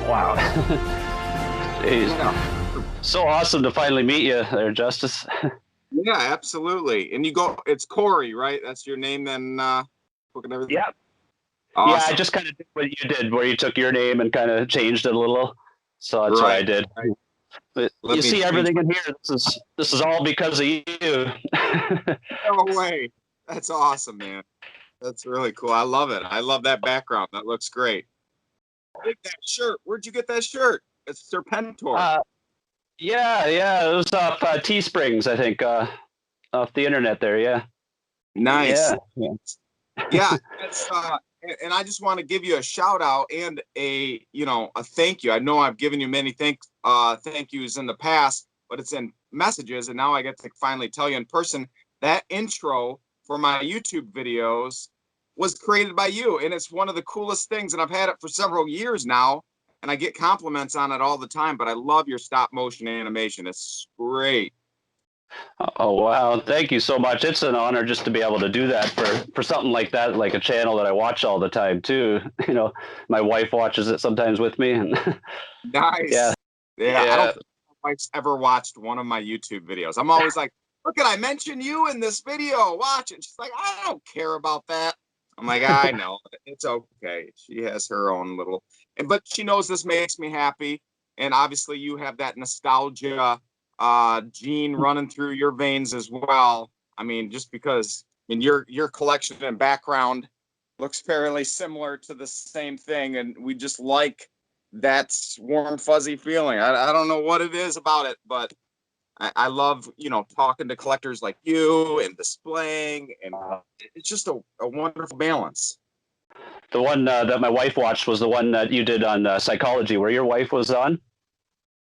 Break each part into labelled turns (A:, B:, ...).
A: Wow. Jeez.
B: Yeah.
A: So awesome to finally meet you there, Justice.
B: Yeah, absolutely. And it's Corey, right? That's your name then, book and everything.
A: Yeah. Yeah, I
B: Awesome.
A: just kind of did what you did, where you took your name and kind of changed it a little. So that's what I
B: Right.
A: did.
B: Right.
A: But
B: Let
A: you
B: me
A: see
B: change
A: everything
B: my
A: in here. This is all because of you.
B: no way. That's awesome, man. That's really cool. I love it. I love that background. That looks great. Dig that shirt. Where'd you get that shirt? It's Serpentor.
A: uh, yeah, it was off Teesprings, I think, off the internet there. Yeah,
B: Nice.
A: yeah, yeah.
B: Yeah, that's and I just want to give you a shout out and a thank you. I know I've given you many thank yous in the past, but it's in messages, and now I get to finally tell you in person. That intro for my YouTube videos was created by you, and it's one of the coolest things, and I've had it for several years now, and I get compliments on it all the time, but I love your stop motion animation. It's great.
A: Oh wow, thank you so much. It's an honor just to be able to do that for something like that, like a channel that I watch all the time too. You know, my wife watches it sometimes with me, and yeah,
B: Nice. Yeah, I don't
A: yeah.
B: think my wife's ever watched one of my YouTube videos. I'm always like, look at I mentioned you in this video. Watch it. She's like, I don't care about that. I'm like, I know. It's okay. She has her own little but she knows this makes me happy. And obviously you have that nostalgia gene running through your veins as well. I mean, just because in your collection and background looks fairly similar to the same thing, and we just like that warm fuzzy feeling. I don't know what it is about it, but I love talking to collectors like you and displaying, and it's just a wonderful balance.
A: The one that my wife watched was the one that you did on psychology, where your wife was on.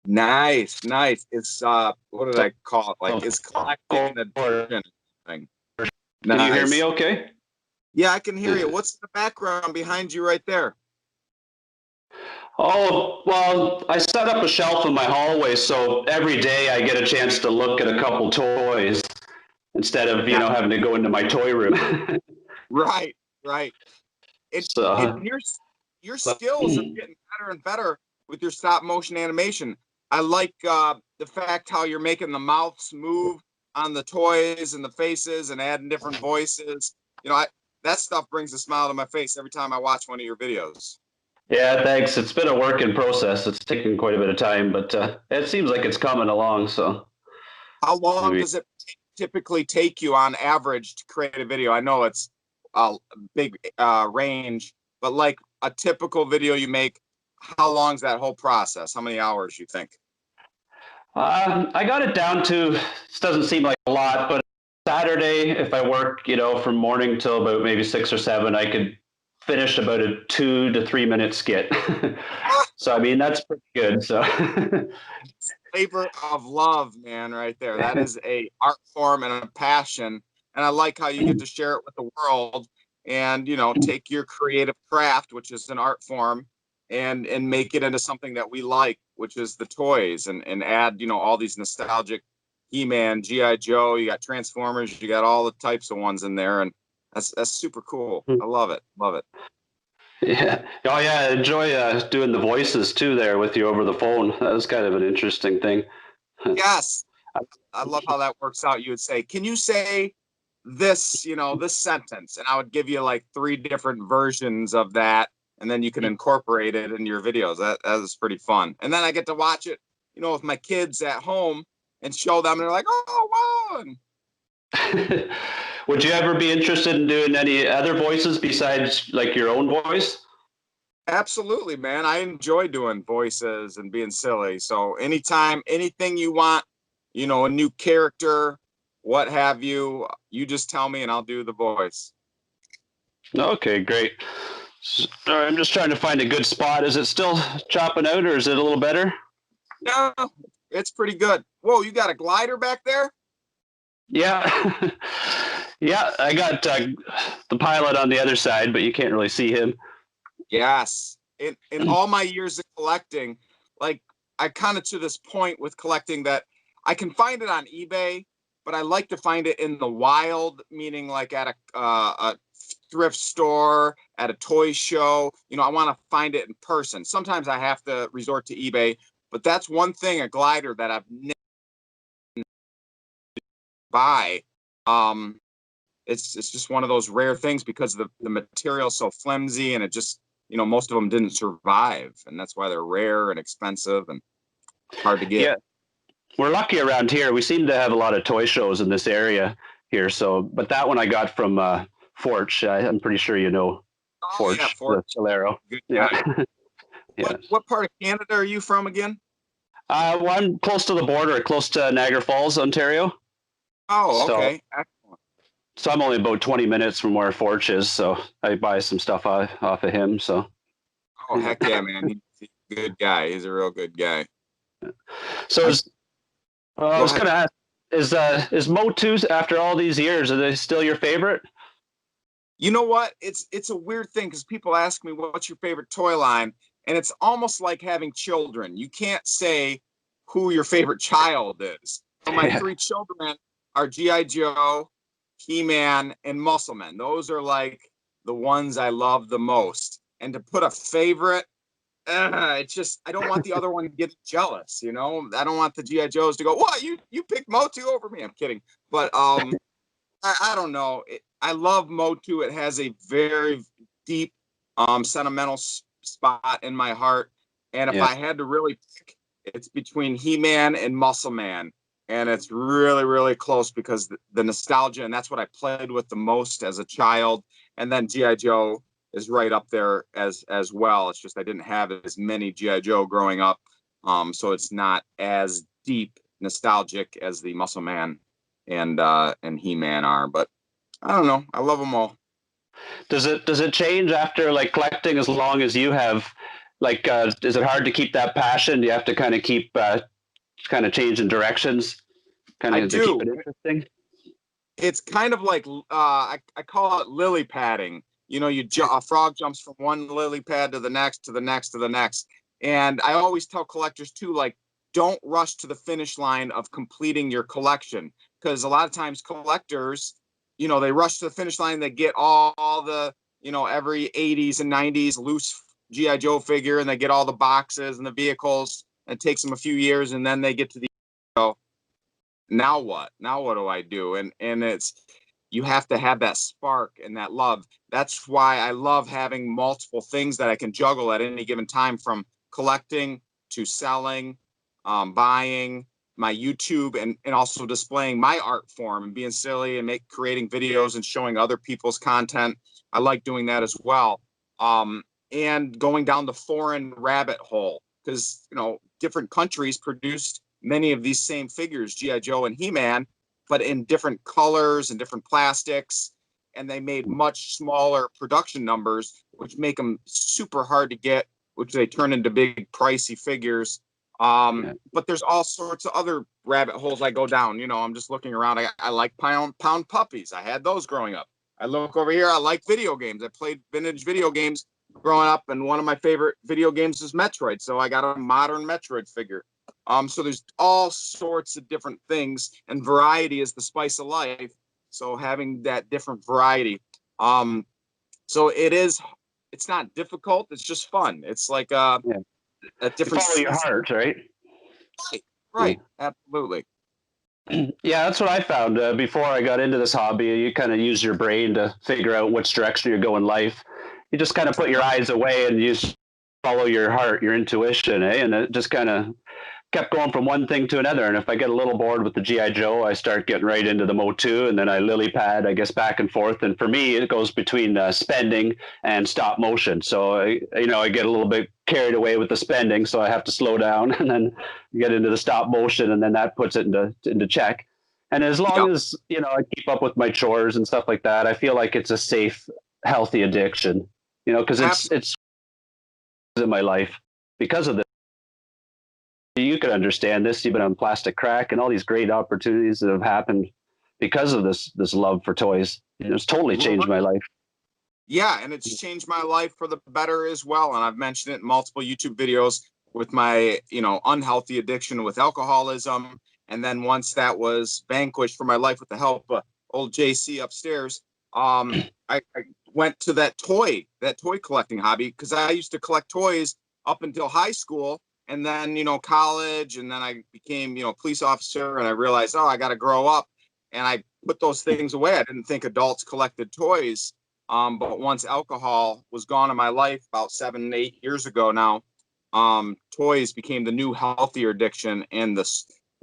B: Nice, nice. It's what did
A: So,
B: I call it? Like
A: so
B: it's collecting
A: can
B: an addiction thing.
A: you hear me?
B: Nice.
A: Okay.
B: Yeah, I can hear you. What's the background behind you right there?
A: Oh, well, I set up a shelf in my hallway, so every day I get a chance to look at a couple toys instead of,
B: Yeah,
A: having to go into my toy room.
B: right, right. And
A: So,
B: your skills are getting better and better with your stop motion animation. I like the fact how you're making the mouths move on the toys and the faces and adding different voices. That stuff brings a smile to my face every time I watch one of your videos.
A: yeah, thanks. It's been a work in process. It's taken quite a bit of time, but it seems like it's coming along. So
B: How long
A: maybe
B: does it typically take you on average to create a video? I know it's a big range, but like a typical video you make, how long's that whole process? How many hours you think?
A: I got it down to. This doesn't seem like a lot, but Saturday, if I work, from morning till about maybe 6 or 7, I could finish about a 2 to 3 minute skit. So I mean, that's pretty good. So
B: Labor of love, man, right there. That is a art form and a passion. And I like how you get to share it with the world and, take your creative craft, which is an art form, and make it into something that we like, which is the toys, and add, all these nostalgic He-Man, G.I. Joe, you got Transformers, you got all the types of ones in there. And that's super cool. I love it. Love it.
A: yeah, oh yeah, I enjoy doing the voices too there with you over the phone. That was kind of an interesting thing.
B: Yes. I love how that works out. You would say, can you say this, this sentence? And I would give you like three different versions of that. And then you can incorporate it in your videos. That is pretty fun. And then I get to watch it, with my kids at home and show them. And they're like, oh, wow. And
A: Would you ever be interested in doing any other voices besides like your own voice?
B: absolutely, man. I enjoy doing voices and being silly. So anytime, anything you want, a new character, what have you, you just tell me and I'll do the voice.
A: Okay, great. I'm just trying to find a good spot. Is it still chopping out, or is it a little better?
B: No, it's pretty good. Whoa, you got a glider back there?
A: Yeah, yeah. I got the pilot on the other side, but you can't really see him.
B: Yes. In all my years of collecting, like I kind of to this point with collecting that I can find it on eBay, but I like to find it in the wild, meaning like at a thrift store, at a toy show. You know, I want to find it in person. Sometimes I have to resort to eBay, but that's one thing, a glider that I've never buy. Um, it's just one of those rare things because the material's so flimsy and it just, you know, most of them didn't survive, and that's why they're rare and expensive and hard to get.
A: Yeah, we're lucky around here. We seem to have a lot of toy shows in this area here. So, but that one I got from Forge. I'm pretty sure you know
B: Oh yeah,
A: Forge,
B: Fort,
A: the Solero.
B: good
A: Yeah,
B: guy.
A: yeah.
B: What part of Canada are you from again?
A: Well, I'm close to the border, close to Niagara Falls, Ontario.
B: Oh,
A: So,
B: okay. Excellent.
A: so I'm only about 20 minutes from where Forge is. So I buy some stuff off of him. So,
B: Oh,
A: yeah.
B: heck yeah, man. He's a good guy. He's a real good guy.
A: So
B: I
A: I
B: go
A: was
B: ahead.
A: going to ask, is Motus after all these years, are they still your favorite?
B: You know what? It's a weird thing because people ask me what's your favorite toy line, and it's almost like having children. You can't say who your favorite child is. So my
A: Yeah,
B: three children are GI Joe, He-Man, and Muscleman. Those are like the ones I love the most. And to put a favorite, it's just I don't want the other one to get jealous. You know, I don't want the GI Joes to go, "What you picked Motu over me?" I'm kidding, but I don't know. I love Motu. It has a very deep, sentimental spot in my heart. And if
A: yeah,
B: I had to really pick, it's between He-Man and Muscle Man. And it's really, really close because the nostalgia, and that's what I played with the most as a child. And then G.I. Joe is right up there as well. It's just I didn't have as many G.I. Joe growing up. So it's not as deep nostalgic as the Muscle Man and He-Man are. But I don't know. I love them all.
A: does it change after like collecting as long as you have? Like, is it hard to keep that passion? Do you have to kind of keep kind of changing directions, kind
B: I
A: of to keep
B: do.
A: it interesting?
B: It's kind of like I call it lily padding. You know, a frog jumps from one lily pad to the next, to the next, to the next. And I always tell collectors too, like, don't rush to the finish line of completing your collection because a lot of times collectors, you know, they rush to the finish line, they get all the, you know, every 80s and 90s loose GI Joe figure, and they get all the boxes and the vehicles. And it takes them a few years, and then they get to the, you know, now what? Now what do I do? And it's you have to have that spark and that love. That's why I love having multiple things that I can juggle at any given time, from collecting to selling, buying, my YouTube, and also displaying my art form and being silly and creating videos and showing other people's content. I like doing that as well. And going down the foreign rabbit hole because, you know, different countries produced many of these same figures, GI Joe and He-Man, but in different colors and different plastics, and they made much smaller production numbers, which make them super hard to get, which they turn into big pricey figures.
A: Yeah.
B: But there's all sorts of other rabbit holes I go down. You know, I'm just looking around. I like pound puppies. I had those growing up. I look over here. I like video games. I played vintage video games growing up, and one of my favorite video games is Metroid. So I got a modern Metroid figure. So there's all sorts of different things, and variety is the spice of life. So having that different variety. So it's not difficult. It's just fun. It's like
A: Yeah.
B: a
A: You
B: different
A: follow your
B: season.
A: heart, right?
B: Right,
A: Yeah.
B: right, absolutely.
A: Yeah, that's what I found. Before I got into this hobby, you kind of use your brain to figure out which direction you're going in life. You just kind of put your eyes away and you follow your heart, your intuition, eh? And it just kind of kept going from one thing to another. And if I get a little bored with the GI Joe, I start getting right into the Motu, and then I lily pad, I guess, back and forth. And for me, it goes between spending and stop motion. So I get a little bit carried away with the spending, so I have to slow down and then get into the stop motion, and then that puts it into check. And as long
B: Yep,
A: as I keep up with my chores and stuff like that, I feel like it's a safe, healthy addiction. Because it's
B: absolutely.
A: it's in my life because of this. You could understand this. You've been on plastic crack and all these great opportunities that have happened because of this love for toys. It's totally changed my life.
B: Yeah, and it's changed my life for the better as well. And I've mentioned it in multiple YouTube videos with my, you know, unhealthy addiction with alcoholism. And then once that was vanquished for my life with the help of old JC upstairs, I went to that toy collecting hobby, because I used to collect toys up until high school, and then, college, and then I became, police officer, and I realized, oh, I got to grow up, and I put those things away. I didn't think adults collected toys. But once alcohol was gone in my life about 7, 8 years ago now, toys became the new healthier addiction, and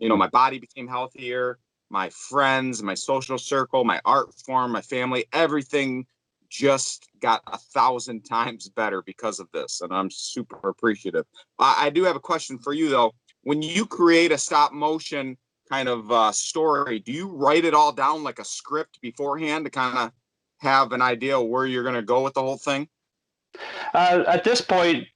B: my body became healthier. My friends, my social circle, my art form, my family, everything just got 1,000 times better because of this, and I'm super appreciative. I do have a question for you though. When you create a stop motion kind of story, do you write it all down like a script beforehand to kind of have an idea where you're going to go with the whole thing?
A: At this point,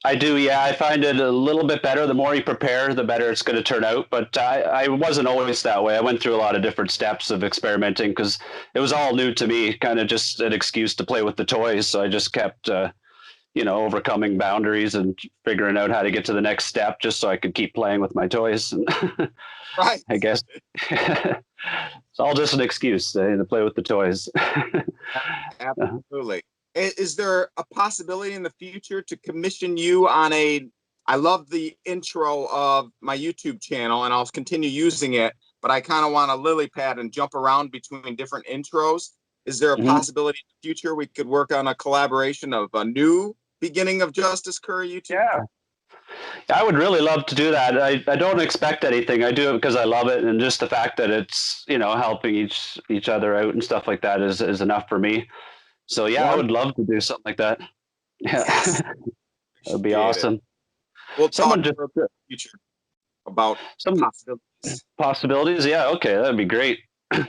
A: I do, yeah. I find it a little bit better. The more you prepare, the better it's going to turn out. But I wasn't always that way. I went through a lot of different steps of experimenting because it was all new to me, kind of just an excuse to play with the toys. So I just kept, overcoming boundaries and figuring out how to get to the next step just so I could keep playing with my toys.
B: Right.
A: I guess it's all just an excuse to play with the toys.
B: Absolutely. Is there a possibility in the future to commission you on I love the intro of my YouTube channel, and I'll continue using it, but I kind of want a lily pad and jump around between different intros. Is there a
A: Mhm.
B: possibility in the future we could work on a collaboration of a new beginning of Justice Curry YouTube?
A: Yeah, I would really love to do that. I don't expect anything. I do it because I love it, and just the fact that it's helping each other out and stuff like that is enough for me. So yeah, I
B: One,
A: would love to do something like that. Yeah,
B: yes,
A: that'd be
B: appreciate it.
A: awesome.
B: We'll
A: Someone
B: talk
A: just
B: in the future about
A: some
B: possibilities.
A: possibilities. Yeah, okay, that'd be great. Yeah,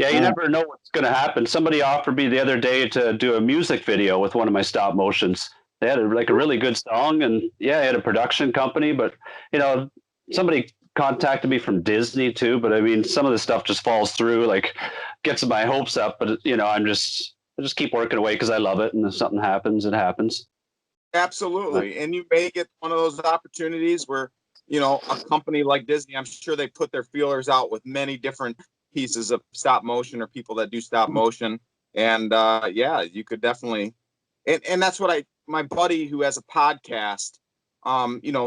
A: you
B: Oh,
A: never know what's going to happen. Somebody offered me the other day to do a music video with one of my stop motions. They had a really good song, and yeah, I had a production company, but you know, somebody contacted me from Disney too. But I mean, some of the stuff just falls through, like gets my hopes up. But I just keep working away because I love it, and if something happens, it happens. But
B: absolutely. And you may get one of those opportunities where, a company like Disney, I'm sure they put their feelers out with many different pieces of stop motion or people that do stop motion. And yeah, you could definitely, and that's what my buddy who has a podcast,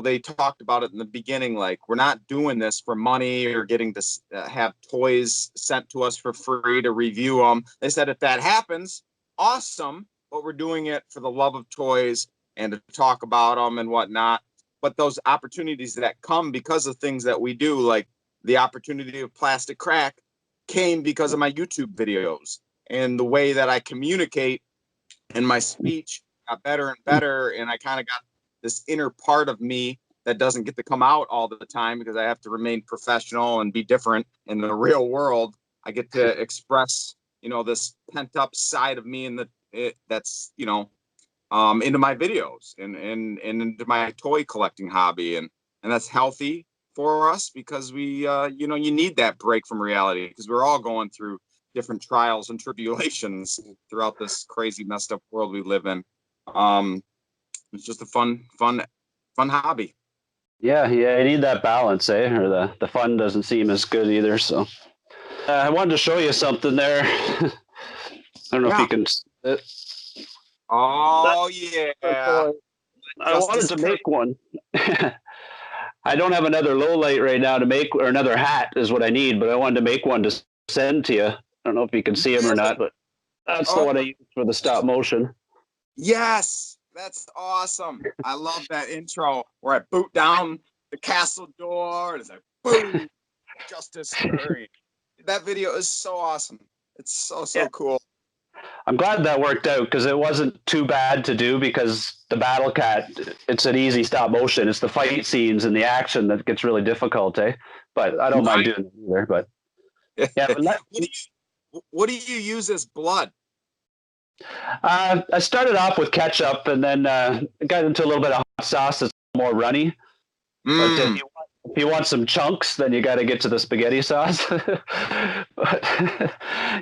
B: they talked about it in the beginning, like we're not doing this for money or getting to have toys sent to us for free to review them. They said if that happens, awesome, but we're doing it for the love of toys and to talk about them and whatnot. But those opportunities that come because of things that we do, like the opportunity of Plastic Crack, came because of my YouTube videos and the way that I communicate, and my speech got better and better. And I kind of got this inner part of me that doesn't get to come out all the time because I have to remain professional and be different in the real world. I get to express, this pent up side of me that's, into my videos and into my toy collecting hobby. And that's healthy for us because you need that break from reality because we're all going through different trials and tribulations throughout this crazy messed up world we live in. Um, it's just a fun hobby.
A: yeah, yeah, I need that balance, eh? Or the fun doesn't seem as good either. So I wanted to show you something there. I don't know if
B: Yeah.
A: you can.
B: Oh
A: That's
B: yeah.
A: toy. I wanted
B: Justice
A: to
B: Curry.
A: make one. I don't have another low light right now to make, or another hat is what I need, but I wanted to make one to send to you. I don't know if you can see them or
B: Really?
A: not, but that's the
B: Oh
A: one I use for the stop motion.
B: yes. That's awesome. I love that intro where I boot down the castle door and it's like boom, Justice Curry. That video is so awesome. It's so
A: Yeah,
B: cool.
A: I'm glad that worked out because it wasn't too bad to do because the Battle Cat, it's an easy stop motion. It's the fight scenes and the action that gets really difficult, eh? But I don't mind
B: Right.
A: doing it either. But yeah, but
B: What do you use as blood?
A: I started off with ketchup and then got into a little bit of hot sauce that's more runny. But
B: Mm,
A: if you want some chunks, then you got to get to the spaghetti sauce. But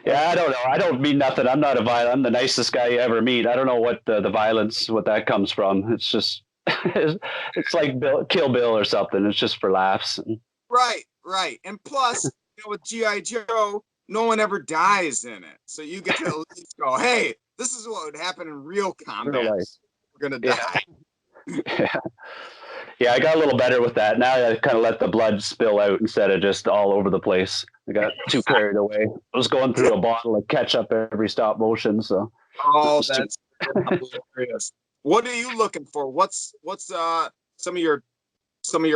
A: yeah, I don't know. I don't mean nothing. I'm not a violent. I'm the nicest guy you ever meet. I don't know what the violence, what that comes from. It's just, it's like Kill Bill or something. It's just for laughs.
B: right. And plus, with GI Joe, no one ever dies in it, so you get to at least go, "Hey, This is what would happen in real
A: Real
B: combat.
A: life.
B: We're gonna die.
A: Yeah. Yeah, I got a little better with that. Now I kind of let the blood spill out instead of just all over the place. I got too carried away. I was going through a bottle of ketchup every stop motion. So,
B: Oh, that's hilarious. What are you looking for? What's some of your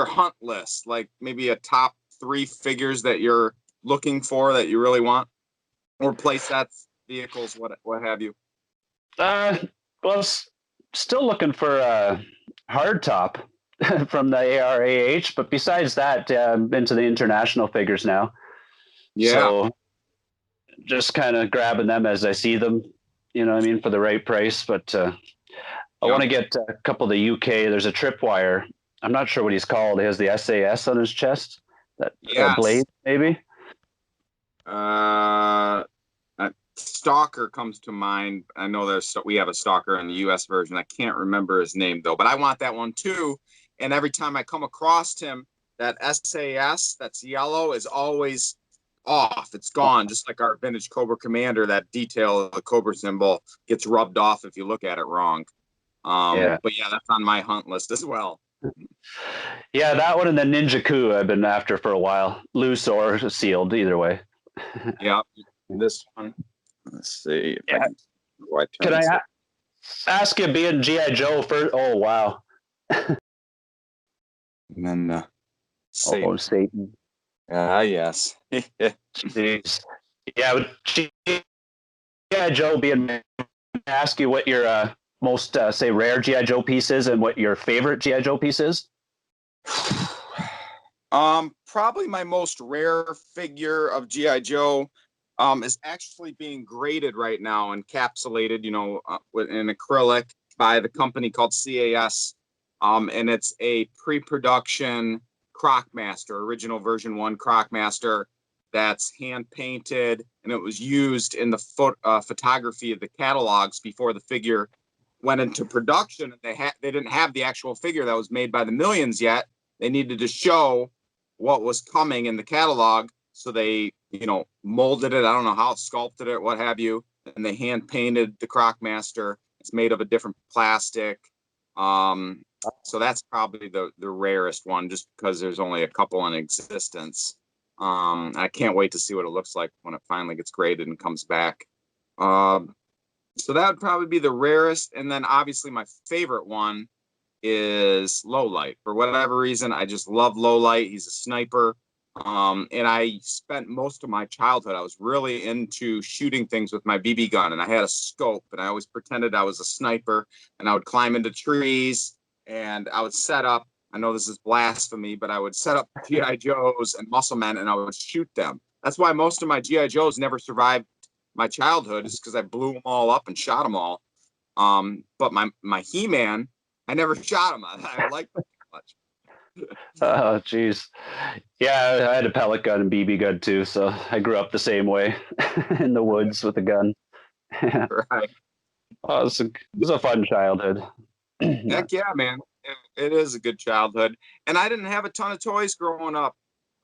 B: hunt lists? Like maybe a top 3 figures that you're looking for that you really want, or play sets, vehicles, what have you?
A: uh, well, still looking for a hard top from the ARAH, but besides that, I'm into the international figures now.
B: Yeah,
A: So just kind of grabbing them as I see them, you know what I mean, for the right price. But I
B: yeah,
A: want to get a couple of the UK. There's a tripwire. I'm not sure what he's called. He has the SAS on his chest. That
B: yes.
A: blade, maybe.
B: Uh, Stalker comes to mind. I know we have a Stalker in the U.S. version. I can't remember his name though, but I want that one too. And every time I come across him, that SAS that's yellow is always off. It's gone, just like our vintage Cobra Commander. That detail of the Cobra symbol gets rubbed off if you look at it wrong.
A: Yeah,
B: But yeah, that's on my hunt list as well.
A: yeah, that one and then Ninja Coup I've been after for a while, loose or sealed, either way.
B: Yeah, this one. Let's see if I
A: Yeah,
B: can. Oh, I turn
A: can I
B: this.
A: ask you, being GI Joe first? Oh wow,
B: And then
A: oh
B: Satan.
A: Satan,
B: Ah, yes.
A: jeez, yeah, with GI Joe being. Ask you what your most say rare GI Joe piece is and what your favorite GI Joe piece is.
B: Probably my most rare figure of GI Joe is actually being graded right now, encapsulated, in acrylic by the company called CAS. And it's a pre-production Crocmaster, original version 1 Crocmaster that's hand painted, and it was used in the photography of the catalogs before the figure went into production. And they didn't have the actual figure that was made by the Millions yet. They needed to show what was coming in the catalog, so they molded it. I don't know how, sculpted it, what have you, and they hand painted the Crocmaster. It's made of a different plastic. So that's probably the rarest one, just because there's only a couple in existence. I can't wait to see what it looks like when it finally gets graded and comes back. So that would probably be the rarest. And then obviously my favorite one is Lowlight. For whatever reason, I just love Lowlight. He's a sniper. And I spent most of my childhood, I was really into shooting things with my BB gun, and I had a scope, and I always pretended I was a sniper, and I would climb into trees, and I would set up, I know this is blasphemy, but I would set up GI Joes and Muscle Men, and I would shoot them. That's why most of my GI Joes never survived my childhood, is because I blew them all up and shot them all. But my He-Man, I never shot him. I like them too much.
A: Oh, geez. Yeah, I had a pellet gun and BB gun too, so I grew up the same way in the woods with a gun.
B: Right.
A: Oh, it was a fun childhood.
B: Heck yeah, man. It is a good childhood. And I didn't have a ton of toys growing up.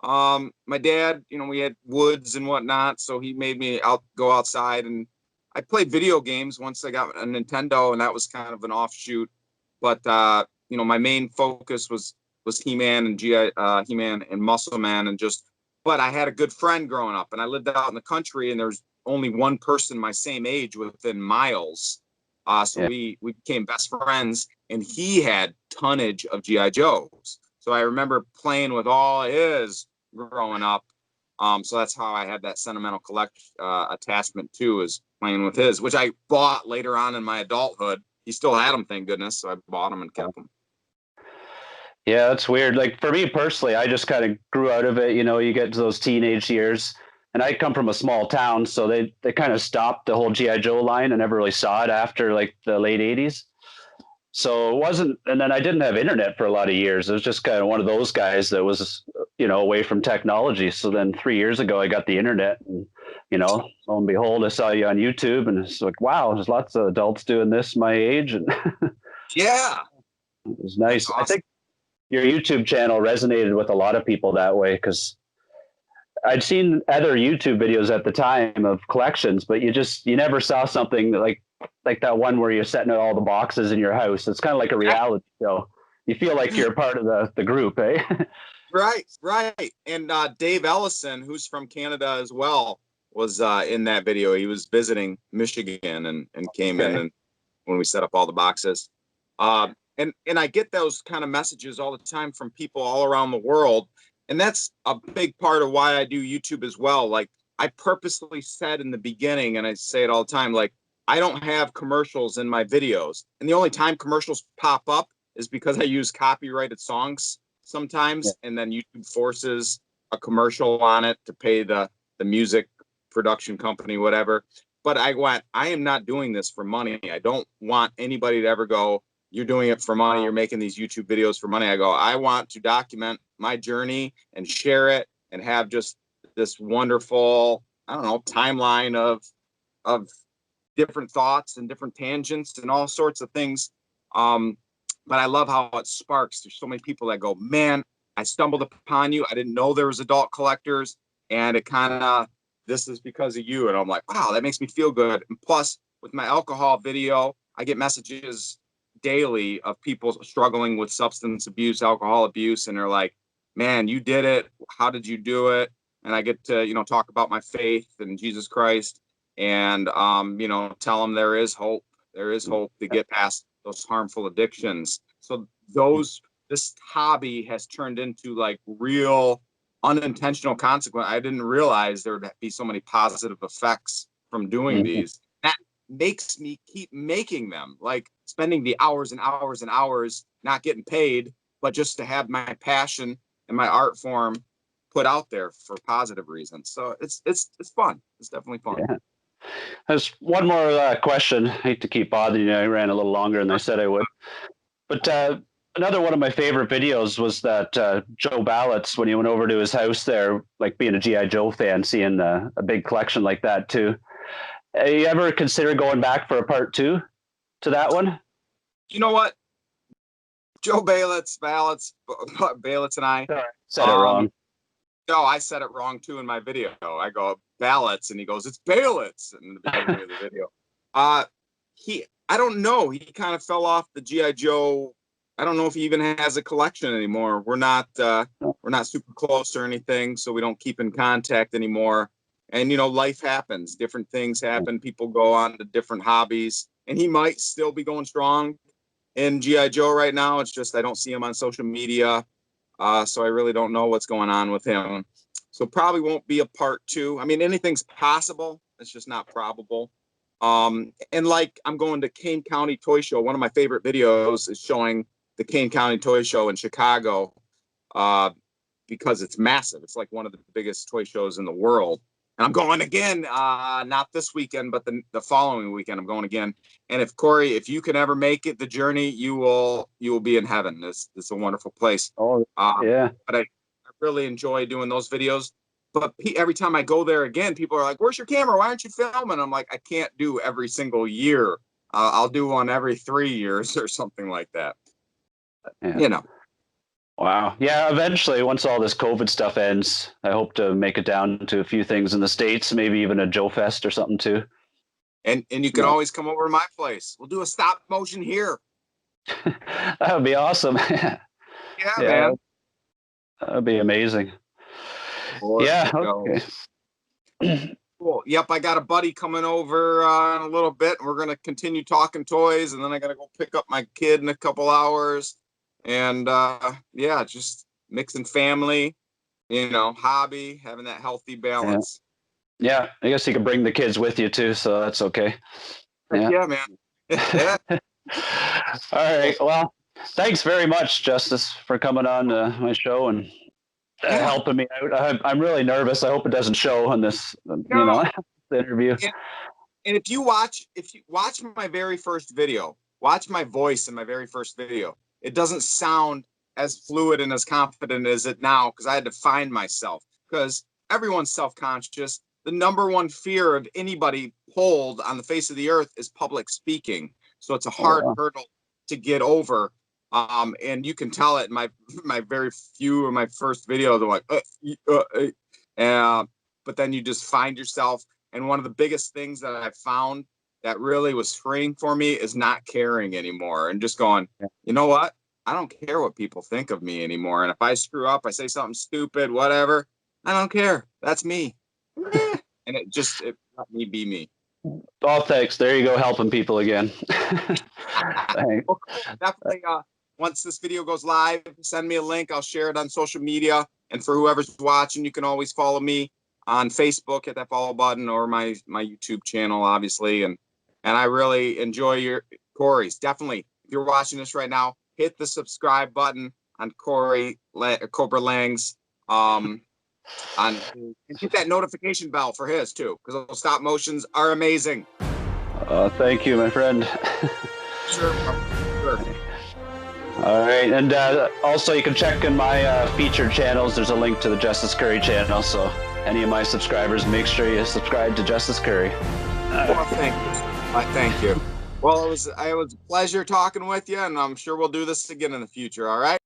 B: My dad, we had woods and whatnot, so he made me go outside, and I played video games once I got a Nintendo, and that was kind of an offshoot. But my main focus was He-Man and He-Man and Muscle Man, and but I had a good friend growing up, and I lived out in the country, and there was only one person my same age within miles. So
A: Yeah.
B: we became best friends, and he had tonnage of GI Joes. So I remember playing with all his growing up. So that's how I had that sentimental attachment too, is playing with his, which I bought later on in my adulthood. He still had them, thank goodness. So I bought them and kept them.
A: Yeah, that's weird. Like for me personally, I just kind of grew out of it. You get to those teenage years, and I come from a small town, so they kind of stopped the whole GI Joe line and never really saw it after like the late '80s. So it wasn't, and then I didn't have internet for a lot of years. It was just kind of one of those guys that was, away from technology. So then 3 years ago, I got the internet, and lo and behold, I saw you on YouTube, and it's like, wow, there's lots of adults doing this my age, and
B: Yeah,
A: it was
B: that's
A: nice. I
B: awesome.
A: think your YouTube channel resonated with a lot of people that way, because I'd seen other YouTube videos at the time of collections, but you never saw something like like that one where you're setting out all the boxes in your house. It's kind of like a reality show. You feel like you're a part of the group, eh?
B: Right, right. And Dave Ellison, who's from Canada as well, was in that video. He was visiting Michigan and came in
A: Okay.
B: and when we set up all the boxes. And I get those kind of messages all the time from people all around the world. And that's a big part of why I do YouTube as well. Like I purposely said in the beginning, and I say it all the time, like I don't have commercials in my videos. And the only time commercials pop up is because I use copyrighted songs
A: Yeah.
B: sometimes, and then YouTube forces a commercial on it to pay the music production company, whatever. But I am not doing this for money. I don't want anybody to ever go, you're doing it for money. You're making these YouTube videos for money. I go, I want to document my journey and share it and have just this wonderful, I don't know, timeline of different thoughts and different tangents and all sorts of things. But I love how it sparks. There's so many people that go, man, I stumbled upon you. I didn't know there was adult collectors, and it kind of, this is because of you. And I'm like, wow, that makes me feel good. And plus, with my alcohol video, I get messages daily of people struggling with substance abuse, alcohol abuse, and they're like, man, you did it. How did you do it? And I get to, talk about my faith and Jesus Christ, and tell them there is hope. There is hope to get past those harmful addictions. So this hobby has turned into like real unintentional consequence. I didn't realize there would be so many positive effects from doing
A: Mhm.
B: these. That makes me keep making them, like spending the hours and hours and hours not getting paid, but just to have my passion and my art form put out there for positive reasons. So it's fun. It's definitely fun.
A: Yeah. There's one more question. I hate to keep bothering you. I ran a little longer than I said I would. But another one of my favorite videos was that Joe Ballots, when you went over to his house there, like being a G.I. Joe fan, seeing a big collection like that too. You ever consider going back for a part two to that one?
B: You know what? Joe Ballots and I.
A: Sorry. Said it
B: Um,
A: wrong.
B: no, I said it wrong too in my video. I go ballots, and he goes, "It's ballots" in the beginning of the video. Uh, I don't know. He kind of fell off the GI Joe. I don't know if he even has a collection anymore. We're not super close or anything, so we don't keep in contact anymore. And life happens. Different things happen. People go on to different hobbies, and he might still be going strong in GI Joe right now. It's just I don't see him on social media, so I really don't know what's going on with him. So probably won't be a part two. I mean, anything's possible. It's just not probable. And like I'm going to Kane County Toy Show. One of my favorite videos is showing the Kane County Toy Show in Chicago, uh, because it's massive. It's like one of the biggest toy shows in the world. And I'm going again, not this weekend, but the following weekend. I'm going again. And if Corey, if you can ever make it, the journey, you will be in heaven. It's a wonderful place.
A: Oh, yeah.
B: But I really enjoy doing those videos. But every time I go there again, people are like, "Where's your camera? Why aren't you filming?" I'm like, I can't do every single year. I'll do one every 3 years or something like that.
A: Yeah.
B: You know.
A: Wow. Yeah. Eventually, once all this COVID stuff ends, I hope to make it down to a few things in the States, maybe even a Joe Fest or something too.
B: And you can
A: No.
B: always come over to my place. We'll do a stop motion here.
A: That would be awesome.
B: Yeah,
A: Yeah.
B: man.
A: That would be amazing.
B: Or
A: Yeah.
B: go.
A: Okay.
B: Cool. Yep, I got a buddy coming over in a little bit. We're gonna continue talking toys, and then I gotta go pick up my kid in a couple hours. And yeah, just mixing family, hobby, having that healthy
A: Yeah.
B: balance.
A: Yeah. I guess you can bring the kids with you too, so that's okay.
B: Heck
A: Yeah.
B: yeah, man. Yeah.
A: All right.
B: Well,
A: Well, thanks very much, Justice, for coming on my show and
B: yeah.
A: helping me out. I'm really nervous. I hope it doesn't show on this,
B: No.
A: the interview.
B: And if you watch my very first video, watch my voice in my very first video. It doesn't sound as fluid and as confident as it now because I had to find myself. Because everyone's self-conscious. The number one fear of anybody polled on the face of the earth is public speaking. So it's a
A: Oh,
B: hard
A: wow.
B: hurdle to get over. And you can tell it in my very few of my first videos. They're like, but then you just find yourself. And one of the biggest things that I've found that really was freeing for me is not caring anymore and just going, you know what? I don't care what people think of me anymore. And if I screw up, I say something stupid, whatever, I don't care. That's me. And it let me be me.
A: Well, thanks. There you go, helping people again. Thanks.
B: Well, cool. Definitely. Once this video goes live, send me a link. I'll share it on social media. And for whoever's watching, you can always follow me on Facebook, hit that follow button, or my YouTube channel, obviously. And I really enjoy your Cury's. Definitely, if you're watching this right now, hit the subscribe button on Cobra Lang's. And hit that notification bell for his too, because those stop motions are amazing.
A: Thank you, my friend.
B: Sure.
A: All right, and also you can check in my featured channels. There's a link to the Justice Cury channel, so any of my subscribers, make sure you subscribe to Justice Cury.
B: Well, thank you. Thank you. Well, it was a pleasure talking with you, and I'm sure we'll do this again in the future. All right.